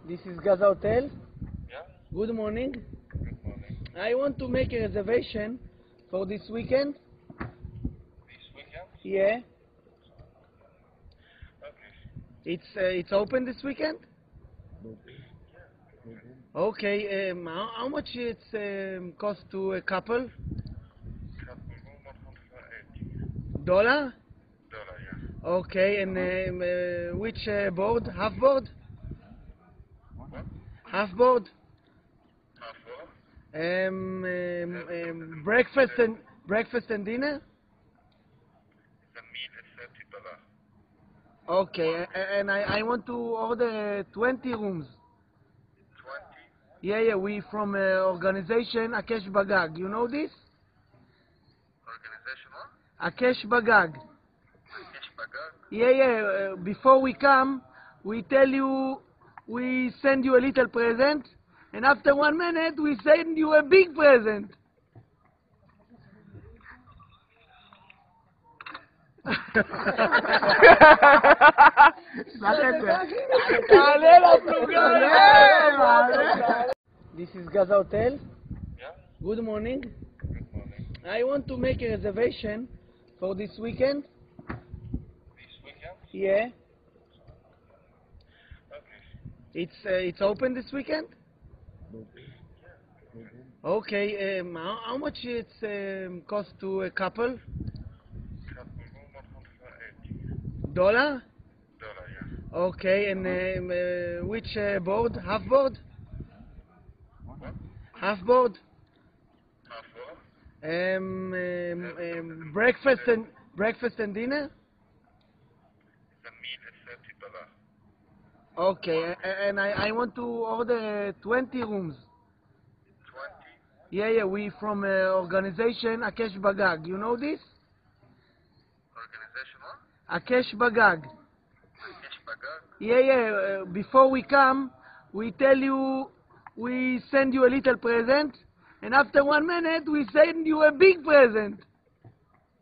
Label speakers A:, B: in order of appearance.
A: This is Gaza Hotel.
B: Yeah,
A: Good morning.
B: good morning.
A: I want to make a reservation for this weekend.
B: This weekend?
A: Yeah.
B: Okay.
A: It's open this weekend? Okay. How much it's cost to a couple?
B: Couple room 180
A: Dollar?
B: dollar, yeah.
A: Okay. And which board? Half board?
B: What?
A: Half board?
B: Half hour?
A: Breakfast and dinner?
B: The meal is $30.
A: Okay. And I want to order 20 rooms.
B: 20
A: Yeah. We from organization Akesh Bagag. You know this?
B: organizational?
A: Akesh Bagag.
B: Cash bagag?
A: Yeah. Before we come, we tell you, we send you a little present, and after 1 minute, we send you a big present. This is Gaza Hotel.
B: Yeah,
A: Good morning.
B: good morning.
A: I want to make a reservation for this weekend.
B: This weekend?
A: Yeah.
B: Okay.
A: It's open this weekend? Okay. How much it's cost to a couple?
B: Couple room 180
A: Dollar?
B: dollar, yeah.
A: Okay. And which board? Half board?
B: What?
A: Half board?
B: Half hour?
A: Breakfast and dinner?
B: The meal is $30.
A: Okay. And I want to order 20 rooms.
B: 20
A: Yeah. We from organization Akesh Bagag. You know this?
B: organizational?
A: Akesh Bagag.
B: Cash bagag?
A: Yeah. Before we come, we tell you, we send you a little present, and after 1 minute, we send you a big present.